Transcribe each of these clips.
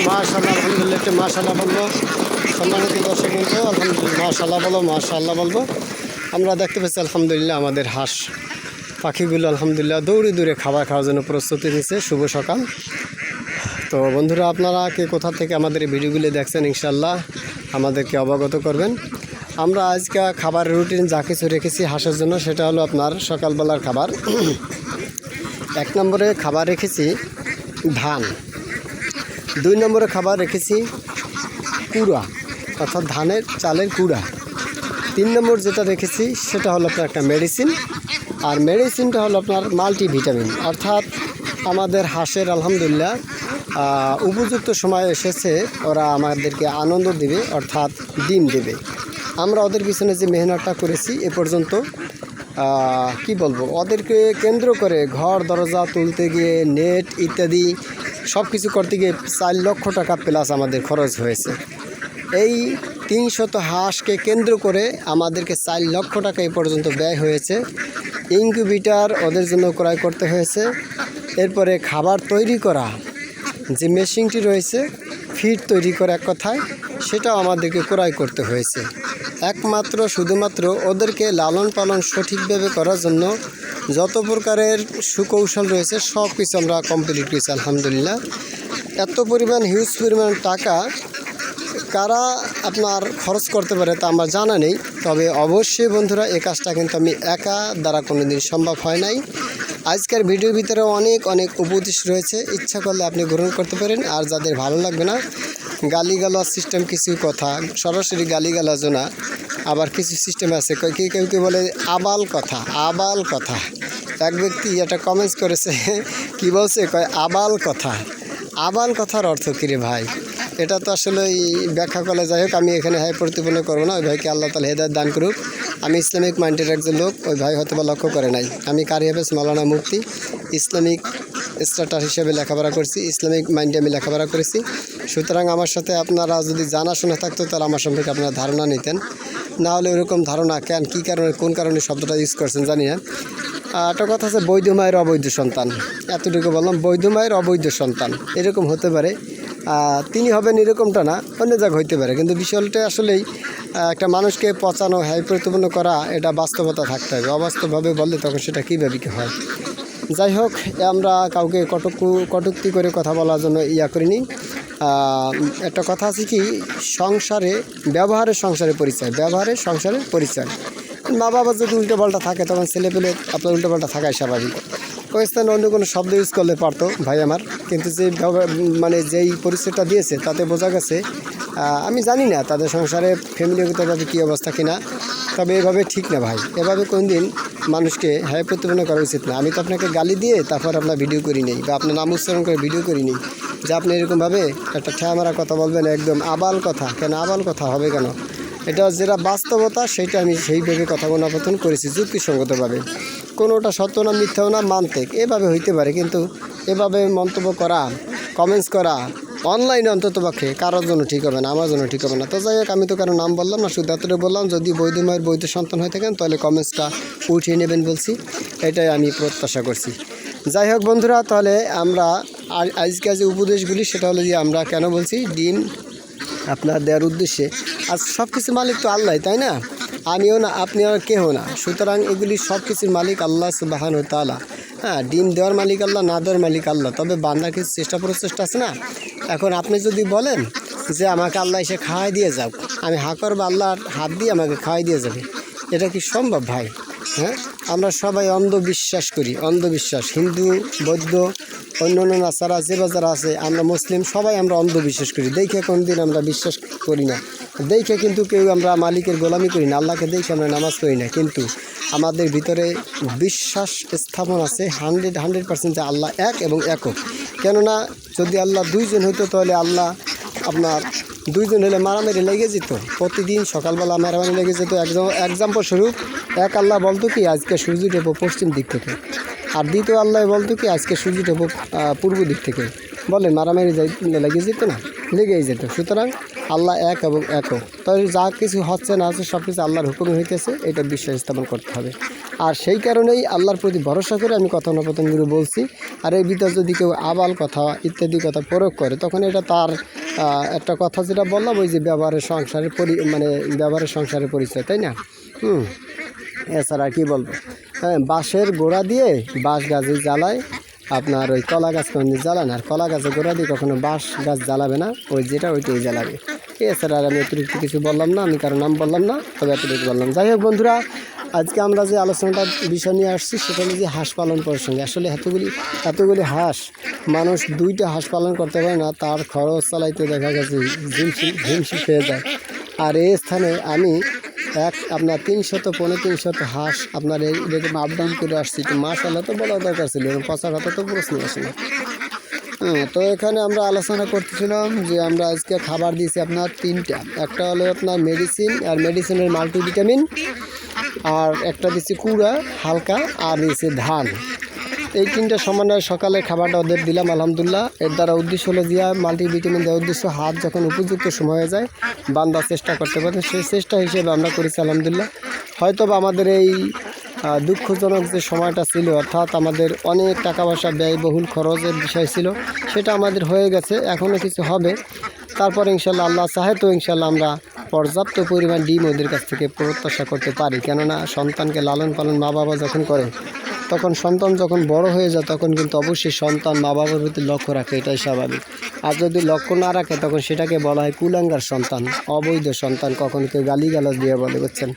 মাশাআল্লাহ আলহামদুলিল্লাহ একটু মাশাআল্লাহ বলবো। সম্মানিত দর্শক বন্ধু আলহামদুলিল্লাহ মাশাআল্লাহ বলো, মাশাআল্লাহ বলবো। আমরা দেখতে পাচ্ছি আলহামদুলিল্লাহ আমাদের হাঁস পাখিগুলো আলহামদুলিল্লাহ দৌড়ে দৌড়ে খাবার খাওয়ার জন্য প্রস্তুতি নিচ্ছে। শুভ সকাল। তো বন্ধুরা, আপনারা কে কোথা থেকে আমাদের এই ভিডিওগুলি দেখছেন ইনশাআল্লাহ আমাদেরকে অবগত করবেন। আমরা আজকে খাবারের রুটিন যা কিছু রেখেছি হাঁসের জন্য সেটা হলো আপনার সকালবেলার খাবার। 1 নম্বরে খাবার রেখেছি ধান, 2 নম্বরে খাবার রেখেছি কুড়া অর্থাৎ ধানের চালের কুড়া, 3 নম্বর যেটা রেখেছি সেটা হলো আপনার একটা মেডিসিন। আর মেডিসিনটা হলো আপনার মাল্টিভিটামিন, অর্থাৎ আমাদের হাঁসের আলহামদুলিল্লাহ উপযুক্ত সময় এসেছে, ওরা আমাদেরকে আনন্দ দেবে অর্থাৎ ডিম দেবে। আমরা ওদের পিছনে যে মেহনতটা করেছি এ পর্যন্ত কি বলবো, ওদেরকে কেন্দ্র করে ঘর দরজা তুলতে গিয়ে নেট ইত্যাদি সব কিছু করতে গিয়ে 4 লক্ষ টাকা প্লাস আমাদের খরচ হয়েছে। এই 300 হাঁসকে কেন্দ্র করে আমাদেরকে 4 লক্ষ টাকা এই পর্যন্ত ব্যয় হয়েছে। ইনকিউবেটর ওদের জন্য ক্রয় করতে হয়েছে। এরপরে খাবার তৈরি করা যে মেশিনটি রয়েছে, ফিড তৈরি করা এক কথায়, সেটাও আমাদেরকে ক্রয় করতে হয়েছে। একমাত্র শুধুমাত্র ওদেরকে লালন পালন সঠিকভাবে করার জন্য যত প্রকারের সুকৌশল রয়েছে সব কিছু আমরা কমপ্লিট করেছি আলহামদুলিল্লাহ। এত পরিমাণ হিউজ পরিমাণ টাকা কারা আপনার খরচ করতে পারে তা আমার জানা নেই। তবে অবশ্যই বন্ধুরা এই কাজটা কিন্তু আমি একা দ্বারা কোনোদিন সম্ভব হয় নাই। আজকের ভিডিওর ভিতরে অনেক অনেক উপদেশ রয়েছে, ইচ্ছা করলে আপনি গ্রহণ করতে পারেন। আর যাদের ভালো লাগবে না, গালিগালাজ সিস্টেম কিছু কথা, সরাসরি গালিগালাজও না, আবার কিছু সিস্টেম আছে কেউ কেউ বলে আবাল কথা। আবাল কথা, এক ব্যক্তি এটা কমেন্টস করেছে, কি বলছে, কয় আবাল কথা। আবাল কথার অর্থ কী রে ভাই? এটা তো আসলে ব্যাখ্যা করলে যাই হোক, আমি এখানে প্রতিপন্ন করবো না। ওই ভাইকে আল্লাহ তাআলা হেদায়েত দান করুক। আমি ইসলামিক মাইন্ডের একজন লোক, ওই ভাই হয়তো বা লক্ষ্য করে নাই। আমি কারি হাফেজ মাওলানা মুফতি, ইসলামিক স্টার্টার হিসেবে লেখাপড়া করছি, ইসলামিক মাইন্ডে আমি লেখাপড়া করেছি। সুতরাং আমার সাথে আপনারা যদি জানাশোনা থাকতো তাহলে আমার সম্পর্কে আপনারা ধারণা নিতেন। না হলে ওরকম ধারণা কেন, কী কারণে, কোন কারণে শব্দটা ইউজ করছেন জানি না। একটা কথা আছে, বৈধ মায়ের অবৈধ সন্তান, এতটুকু বললাম। বৈধ মায়ের অবৈধ সন্তান এরকম হতে পারে, তিনি হবেন এরকমটা না, অন্য জায়গা হইতে পারে। কিন্তু বিষয়টা আসলেই একটা মানুষকে পচানো, প্রতিপন্ন করা, এটা বাস্তবতা থাকতে হবে। অবাস্তবভাবে বললে তখন সেটা কীভাবে কী হয়। যাই হোক, আমরা কাউকে কটূক্তি করে কথা বলার জন্য করিনি। একটা কথা আছে কি, সংসারে ব্যবহারের সংসারে পরিচয়, ব্যবহারের সংসারের পরিচয়। মা বাবা যদি উল্টোপাল্টা থাকে তখন ছেলেপেলে আপনার উল্টোপাল্টা থাকাই স্বাভাবিক। ওই স্থানে অন্য কোনো শব্দ ইউজ করলে পারতো ভাই আমার, কিন্তু যে মানে যেই পরিচয়টা দিয়েছে তাতে বোঝা গেছে, আমি জানি না তাদের সংসারে ফ্যামিলিগতভাবে কী অবস্থা কিনা, তবে এভাবে ঠিক না ভাই। এভাবে কোনদিন মানুষকে প্রতিপন্ন করা উচিত না। আমি তো আপনাকে গালি দিয়ে তারপর আপনার ভিডিও করি নেই, বা আপনার নাম উচ্চারণ করে ভিডিও করি নেই যে আপনি এরকমভাবে একটা ঠ্যামারা কথা বলবেন, একদম আবাল কথা। কেন আবাল কথা হবে কেন? এটা যেটা বাস্তবতা সেইটা আমি সেইভাবে কথা উপস্থাপন করেছি যুক্তিসঙ্গতভাবে। কোনোটা সত্য না মিথ্যাও না, মানতেক এভাবে হইতে পারে, কিন্তু এভাবে মন্তব্য করা, কমেন্টস করা অনলাইনে অন্ততপক্ষে কারোর জন্য ঠিক হবে না, আমার জন্য ঠিক হবে না। তো যাই হোক, আমি তো কারো নাম বললাম না, শুধু এতটুকু বললাম যদি বৈধ মায়ের বৈধ সন্তান হয়ে থাকেন তাহলে কমেন্টসটা উঠিয়ে নেবেন বলছি, এটাই আমি প্রত্যাশা করছি। যাই হোক বন্ধুরা, তাহলে আমরা আজকে যে উপদেশগুলি সেটা হলো যে আমরা কেন বলছি ডিম আপনার দেওয়ার উদ্দেশ্যে। আর সব কিছুর মালিক তো আল্লাহ, তাই না? আমিও না, আপনি আর কেহ না। সুতরাং এগুলি সব কিছুর মালিক আল্লাহ সুবহানাহু ওয়া তাআলা। হ্যাঁ, ডিম দেওয়ার মালিক আল্লাহ, না দেওয়ার মালিক আল্লাহ। তবে বান্দার কিছু প্রচেষ্টা আছে না। এখন আপনি যদি বলেন যে আমাকে আল্লাহ এসে খাওয়াই দিয়ে যাও, আমি হা করবো, আল্লাহর হাত দিয়ে আমাকে খাওয়াই দিয়ে যাবে, এটা কি সম্ভব ভাই? হ্যাঁ, আমরা সবাই অন্ধবিশ্বাস করি, অন্ধবিশ্বাস। হিন্দু, বৌদ্ধ, অন্য নাসারা যে যারা আছে, আমরা মুসলিম, সবাই আমরা অন্ধবিশ্বাস করি। দেখে কোনদিন আমরা বিশ্বাস করি না, দেখে কিন্তু কেউ আমরা মালিকের গোলামি করি না, আল্লাহকে দেখে আমরা নামাজ পড়ি না। কিন্তু আমাদের ভিতরে বিশ্বাস স্থাপন আছে 100% যে আল্লাহ এক এবং একক। কেননা যদি আল্লাহ 2 জন হইতো তাহলে আল্লাহ আপনার 2 জন হলে মারামারি লেগে যেত, প্রতিদিন সকালবেলা মারামারি লেগে যেত। এক্সাম্পল স্বরূপ এক আল্লাহ বলতো কি আজকে সূর্য উঠবো পশ্চিম দিক থেকে, আর দ্বিতীয় আল্লাহ বলতো কি আজকে সূর্য উঠবো পূর্ব দিক থেকে। বলে মারামারি লেগে যেত না, লেগেই যেত। সুতরাং আল্লাহ এক এবং একক, তবে যা কিছু হচ্ছে না হচ্ছে সব কিছু আল্লাহর হুকুমে হইতেছে, এটা বিশ্বাস স্থাপন করতে হবে। আর সেই কারণেই আল্লাহর প্রতি ভরসা করে আমি কথোপকথনগুলো বলছি। আর এই ভিতর যদি কেউ আবাল কথা ইত্যাদি কথা প্রয়োগ করে, তখন এটা তার একটা কথা যেটা বললাম, ওই যে ব্যবহারের সংসারের পরিচয়, তাই না? এছাড়া কি বলবো, হ্যাঁ, বাঁশের গোড়া দিয়ে বাঁশ গাছে জ্বালায়, আপনার ওই কলা গাছ কোনদিন জ্বালান, আর কলা গাছের গোড়া দিয়ে কখনো বাঁশ গাছ জ্বালাবে না, ওইটাই জ্বালাবে। এছাড়া আর আমি অতিরিক্ত কিছু বললাম না, আমি কারো নাম বললাম না, তবে এতটুকু বললাম। যাই হোক বন্ধুরা, আজকে আমরা যে আলোচনাটার বিষয় নিয়ে আসছি সেটা হলো যে হাঁস পালন প্রসঙ্গে। আসলে এতগুলি হাঁস, মানুষ 2টা হাঁস পালন করতে পারে না, তার খরচ চালাইতে দেখা গেছে হিমশিম হয়ে যায়। আর এই স্থানে আমি আপনার 300 হাঁস আপনার এরকম আপ ডাউন করে আসছি। তো মাশাআল্লাহ তো বলা দরকার ছিল, পচা কথা তো প্রশ্ন আসে না। তো এখানে আমরা আলোচনা করতেছিলাম যে আমরা আজকে খাবার দিয়েছি আপনার 3টা। একটা হলো আপনার মেডিসিন, আর মেডিসিনের মাল্টিভিটামিন, আর একটা দিচ্ছি কুড়া হালকা, আর দিয়েছি ধান। এই 3টা সমন্বয়ে সকালে খাবারটা ওদের দিলাম আলহামদুলিল্লাহ। এর দ্বারা উদ্দেশ্য হলো যে মাল্টিভিটামিন দেওয়ার উদ্দেশ্য হাত যখন উপযুক্ত সময় হয়ে যায় বান্ধার চেষ্টা করতে পারে, সেই চেষ্টা হিসেবে আমরা করেছি আলহামদুলিল্লাহ। হয়তো বা আমাদের এই দুঃখজনক যে সময়টা ছিল, অর্থাৎ আমাদের অনেক টাকা পয়সা ব্যয়বহুল খরচের বিষয় ছিল, সেটা আমাদের হয়ে গেছে, এখনও কিছু হবে। তারপর ইনশাল্লাহ আল্লাহ চাহে তো ইনশাল্লাহ আমরা পর্যাপ্ত পরিমাণ ডিম ওদের কাছ থেকে প্রত্যাশা করতে পারি। কেননা সন্তানকে লালন পালন মা বাবা যখন করে, তখন সন্তান যখন বড় হয়ে যায়, তখন কিন্তু অবশ্যই সন্তান মা বাবার প্রতি লক্ষ্য রাখে, এটাই স্বাভাবিক। আর যদি লক্ষ্য না রাখে, তখন সেটাকে বলা হয় কুলাঙ্গার সন্তান, অবৈধ সন্তান। কখন কেউ গালিগালাজ দিয়ে বলে, বুঝছেন,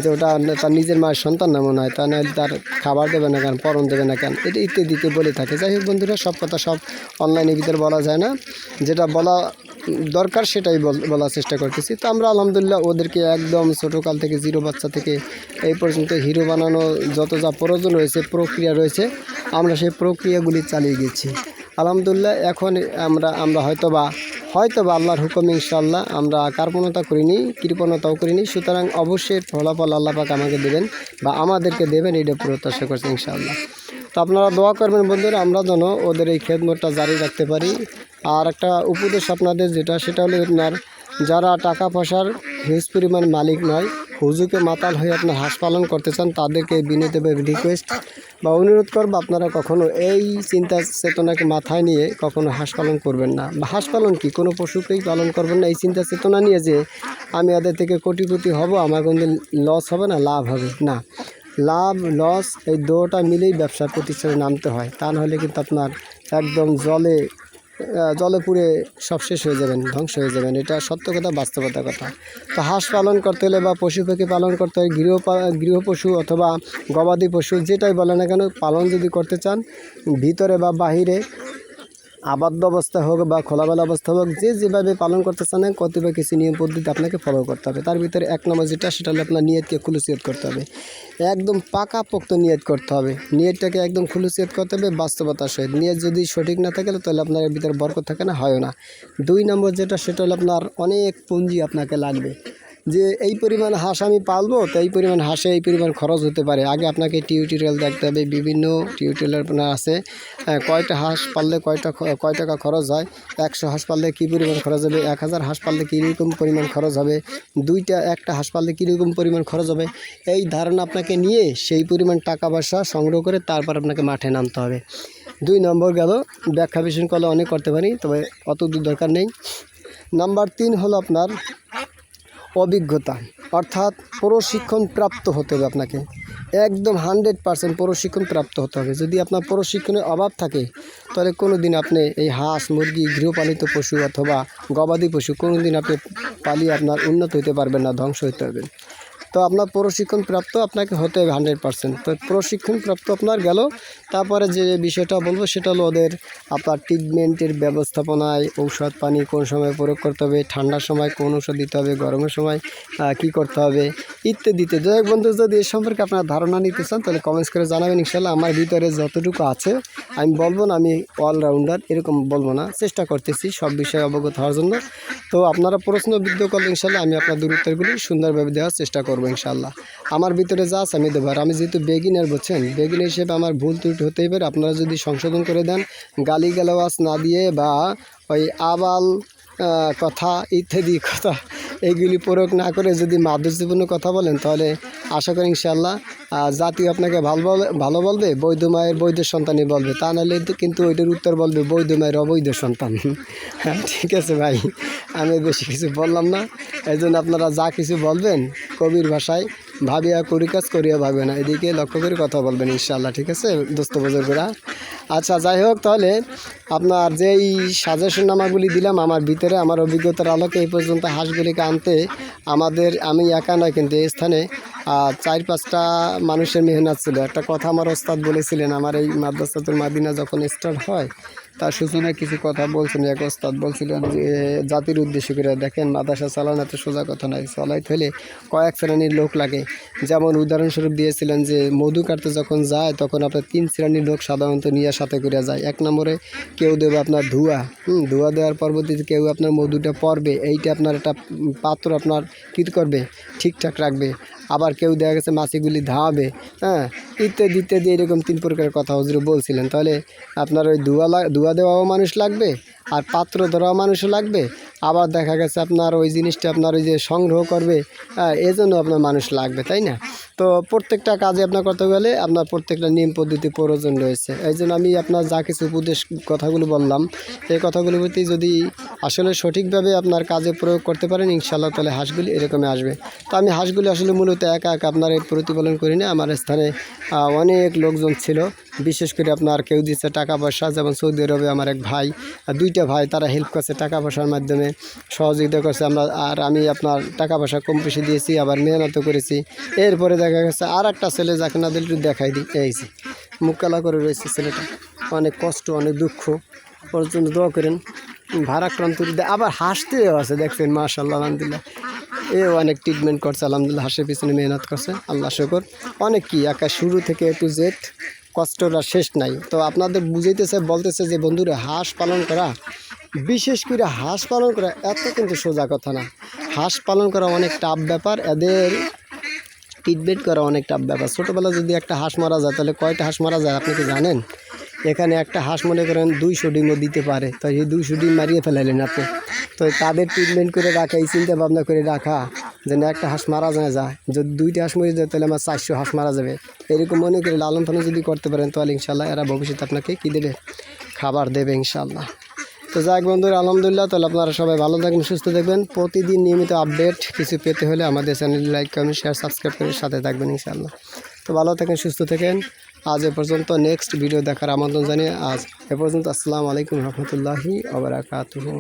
যে ওটা তার নিজের মায়ের সন্তান না মনে হয়, তা নয় তার খাবার দেবে না কেন, পরন দেবে না কেন, এটা ইত্যাদিতে বলে থাকে। যাই হোক বন্ধুরা, সব কথা সব অনলাইনের ভিতরে বলা যায় না, যেটা বলা দরকার সেটাই বলার চেষ্টা করতেছি। তো আমরা আলহামদুলিল্লাহ ওদেরকে একদম ছোটোকাল থেকে 0 বাচ্চা থেকে এই পর্যন্ত হিরো বানানো যত যা প্রয়োজন রয়েছে, প্রক্রিয়া রয়েছে, আমরা সেই প্রক্রিয়াগুলি চালিয়ে গেছি আলহামদুলিল্লাহ। এখন আমরা হয়তোবা আল্লাহর হুকুম ইনশাআল্লাহ আমরা কার্পণতা করিনি, কৃপণতাও করিনি। সুতরাং অবশ্যই ফলাফল আল্লাহ পাক আমাকে দেবেন বা আমাদেরকে দেবেন, এটা প্রত্যাশা করছি ইনশাআল্লাহ। তো আপনারা দোয়া করবেন বন্ধুরা, আমরা যেন ওদের এই খেদমতটা জারি রাখতে পারি। আর একটা উপদেশ আপনাদের সেটা হলো আপনার যারা টাকা পয়সার হিউজ পরিমাণ মালিক নয়, হুজুকে মাতাল হয়ে আপনার হাঁস পালন করতে চান, তাদেরকে বিনীতভাবে রিকোয়েস্ট বা অনুরোধ করবো, আপনারা কখনও এই চিন্তা চেতনাকে মাথায় নিয়ে কখনো হাঁস পালন করবেন না। বা হাঁস পালন কি, কোনো পশুকেই পালন করবেন না এই চিন্তা চেতনা নিয়ে যে আমি এদের থেকে কোটিপতি হব, আমার কোনো লস হবে না, লাভ হবে না। লাভ লস এই দুটোটা মিলেই ব্যবসার প্রতিষ্ঠানে নামতে হয়, তা নাহলে কিন্তু আপনার একদম জলে পুড়ে সব শেষ হয়ে যাবেন, ধ্বংস হয়ে যাবেন। এটা সত্য কথা, বাস্তবতা কথা। তো হাঁস পালন করতে হলে বা পশু পাখি পালন করতে হয়, গৃহপশু অথবা গবাদি পশু যেটাই বলে না কেন, পালন যদি করতে চান, ভিতরে বা বাহিরে আবদ্ধ অবস্থা হোক বা খোলামেলা অবস্থা হোক, যেভাবে পালন করতে চান, কতিপয় কিছু নিয়ম পদ্ধতি আপনাকে ফলো করতে হবে। তার ভিতরে 1 নম্বর সেটা হলো আপনার নিয়তকে খুলুসিয়ত করতে হবে, একদম পাকাপোক্ত নিয়ত করতে হবে। নিয়তটাকে একদম খুলুসিয়ত করতে হবে বাস্তবতার সহিত। নিয়ত যদি সঠিক না থাকে তাহলে আপনার এর ভিতরে বরকত থাকে না, হয় না। 2 নম্বর সেটা হলো আপনার অনেক পুঁজি আপনাকে লাগবে, যে এই পরিমাণ হাঁস আমি পালবো, তো এই পরিমাণ হাঁসে এই পরিমাণ খরচ হতে পারে। আগে আপনাকে টিউটোরিয়াল দেখতে হবে, বিভিন্ন টিউটোরিয়াল আপনার আছে, কয়টা হাঁস পাললে কয় টাকা খরচ হয়, 100 হাঁস পাললে কী পরিমাণ খরচ হবে, 1000 হাঁস পাললে কীরকম পরিমাণ খরচ হবে, একটা হাঁস পাললে কীরকম পরিমাণ খরচ হবে। এই ধারণা আপনাকে নিয়ে সেই পরিমাণ টাকা পয়সা সংগ্রহ করে তারপর আপনাকে মাঠে নামতে হবে। 2 নম্বর গেল, ব্যাখ্যা বিশ্লেষণ করলে অনেক করতে পারি, তবে অত দূর দরকার নেই। নাম্বার 3 হলো আপনার অভিজ্ঞতা, অর্থাৎ প্রশিক্ষণ প্রাপ্ত হতে হবে আপনাকে, একদম 100% প্রশিক্ষণ প্রাপ্ত হতে হবে। যদি আপনার প্রশিক্ষণের অভাব থাকে, তাহলে কোনো দিন আপনি এই হাঁস মুরগি গৃহপালিত পশু অথবা গবাদি পশু কোনো দিন আপনি পালিয়ে আপনার উন্নত হতে পারবেন না, ধ্বংস হতে পারবেন। তো আপনার প্রশিক্ষণ প্রাপ্ত আপনাকে হতে হবে 100%। তো প্রশিক্ষণ প্রাপ্ত আপনার গেল। তারপরে যে বিষয়টা বলবো সেটা হলো ওদের আপনার ট্রিটমেন্টের ব্যবস্থাপনায়, ঔষধ পানি কোন সময় প্রয়োগ করতে হবে, ঠান্ডার সময় কোন ওষুধ দিতে হবে, গরমের সময় কি করতে হবে ইত্যাদিতে। যাই হোক বন্ধু, যদি এ সম্পর্কে আপনার ধারণা নিতে চান তাহলে কমেন্টস করে জানাবেন। ইনশাল্লাহ আমার ভিতরে যতটুকু আছে আমি বলবো না আমি অলরাউন্ডার, এরকম বলবো না, চেষ্টা করতেছি সব বিষয়ে অবগত হওয়ার জন্য। তো আপনারা প্রশ্নবিদ্ধ করলে ইনশাল্লাহ আমি আপনার উত্তরগুলি সুন্দরভাবে দেওয়ার চেষ্টা করব। করবো ইনশাআল্লাহ। আমার ভিতরে যা আছে আমি দেবো। আর আমি যেহেতু বেগিনার বুঝছেন, বেগিনার হিসেবে আমার ভুল ত্রুটি হতেই পারে, আপনারা যদি সংশোধন করে দেন, গালি গালাওয়াজ না দিয়ে বা ওই আবাল কথা ইত্যাদি কথা এইগুলি প্রয়োগ না করে যদি মাধুর্যপূর্ণ কথা বলেন, তাহলে আশা করি ইনশাআল্লাহ জাতি আপনাকে ভালো বলবে, বৈধ মায়ের বৈধ সন্তানই বলবে, তা নাহলে কিন্তু ওইটার উত্তর বলবে বৈধ মায়ের অবৈধ সন্তান। হ্যাঁ, ঠিক আছে ভাই, আমি বেশি কিছু বললাম না। এই জন্য আপনারা যা কিছু বলবেন কবির ভাষায় ভাবিয়া করি কাজ করিয়া ভাবে না, এদিকে লক্ষ্য করে কথা বলবেন ইনশাআল্লাহ। ঠিক আছে দোস্ত বুজুর্গরা। আচ্ছা, যাই হোক, তাহলে আপনার যেই সাজেশননামাগুলি দিলাম আমার ভিতরে আমার অভিজ্ঞতার আলোকে এই পর্যন্ত হাঁসগুলিকে আনতে আমি একা নয়, কিন্তু এই স্থানে 4-5টা মানুষের মেহনত ছিল। একটা কথা আমার ওস্তাদ বলেছিলেন, আমার এই মাদ্রাসাতুল মাদিনা যখন স্টার্ট হয় তার সূচনায় কিছু কথা বলছেন। এক ওস্তাদ বলছিলেন যে জাতির উদ্দেশ্য করে, দেখেন মাদ্রাসা চালানো এত সোজা কথা নয়, চালাইতে হলে কয়েক শ্রেণীর লোক লাগে। যেমন উদাহরণস্বরূপ দিয়েছিলেন যে মধু কাটতে যখন যায় তখন আপনার 3 শ্রেণীর লোক সাধারণত নিয়ে সাথে করে যায়। 1 নম্বরে কেউ দেবে আপনার ধোঁয়া, ধোঁয়া দেওয়ার পরবর্তীতে কেউ আপনার মধুটা পরবে, এইটা আপনার একটা পাত্র আপনার কী করবে, ঠিকঠাক রাখবে। আবার কেউ দেখা গেছে মাছিগুলি ধাওয়াবে, হ্যাঁ, ইত্যাদি ইত্যাদি, এরকম 3 প্রকারের কথা হুজুর বলছিলেন। তাহলে আপনার ওই ধোঁয়া দেওয়াও মানুষ লাগবে, আর পাত্র ধরাও মানুষও লাগবে। আবার দেখা গেছে আপনার ওই জিনিসটা আপনার ওই যে সংগ্রহ করবে, এজন্য আপনার মানুষ লাগবে, তাই না? তো প্রত্যেকটা কাজে আপনার করতে গেলে আপনার প্রত্যেকটা নিয়ম পদ্ধতি প্রয়োজন রয়েছে। এই জন্য আমি আপনার যা কিছু উপদেশ কথাগুলো বললাম, এই কথাগুলোর প্রতি যদি আসলে সঠিকভাবে আপনার কাজে প্রয়োগ করতে পারেন ইনশাআল্লাহ, তাহলে হাঁসগুলি এরকমই আসবে। তো আমি হাঁসগুলি আসলে মূলত একা একা আপনার এই প্রতিপালন করি না, আমার স্থানে অনেক লোকজন ছিল। বিশেষ করে আপনার কেউ দিচ্ছে টাকা পয়সা, যেমন সৌদি আরবে আমার এক ভাই, 2টা ভাই, তারা হেল্প করছে টাকা পয়সার মাধ্যমে, সহযোগিতা করছে। আমি আপনার টাকা পয়সা কম বেশি দিয়েছি, আবার মেহনতও করেছি। এরপরে দেখা গেছে আর একটা ছেলে, যাকে না দিল একটু দেখাই দিই, এই যে মুখ কালা করে রয়েছে ছেলেটা, অনেক কষ্ট অনেক দুঃখ, ওর জন্য দোয়া করেন। ভারাক্রান্ত আবার হাসতেও আছে, দেখছেন মাশাআল্লাহ আলহামদুলিল্লাহ। অনেক ট্রিটমেন্ট করছে আলহামদুলিল্লাহ, হাঁসের পিছনে মেহনত করছে, আল্লাহ শুকর। অনেক কি একা শুরু থেকে A to Z কষ্টটা শেষ নাই। তো আপনাদের বুঝাইতেছে বলতেছে যে বন্ধুরা, হাঁস পালন করা, বিশেষ করে হাঁস পালন করা এত কিন্তু সোজা কথা না। হাঁস পালন করা অনেক টাফ ব্যাপার, এদের ট্রিটমেন্ট করা অনেক টাফ ব্যাপার। ছোটোবেলা যদি একটা হাঁস মারা যায়, তাহলে কয়টা হাঁস মারা যায় আপনি কি জানেন? এখানে একটা হাঁস মনে করেন 200 ডিমও দিতে পারে, তো এই 200 ডিম মারিয়ে ফেলাইলেন আপনি। তো তাদের ট্রিটমেন্ট করে রাখা, এই চিন্তা ভাবনা করে রাখা যে না একটা হাঁস মারা যায়, যদি 2টা হাঁস মরে যায় তাহলে আমার 400 হাঁস মারা যাবে, এরকম মনে করে লালন পালন যদি করতে পারেন, তাহলে ইনশাআল্লাহ এরা ভবিষ্যতে আপনাকে কী দেবে, খাবার দেবে ইনশাআল্লাহ। তো যাক বন্ধুরা, আলহামদুলিল্লাহ, তাহলে আপনারা সবাই ভালো থাকবেন, সুস্থ থাকবেন। প্রতিদিন নিয়মিত আপডেট কিছু পেতে হলে আমাদের channel like comment share subscribe করে সাথে থাকবেন ইনশাআল্লাহ। তো ভালো থাকেন, সুস্থ থাকেন। আজ এ পর্যন্ত, নেক্সট ভিডিও দেখার আমন্ত্রণ জানিয়ে আজ এ পর্যন্ত। আসসালামু আলাইকুম রহমতুল্লাহি ওয়া বারাকাতুহু।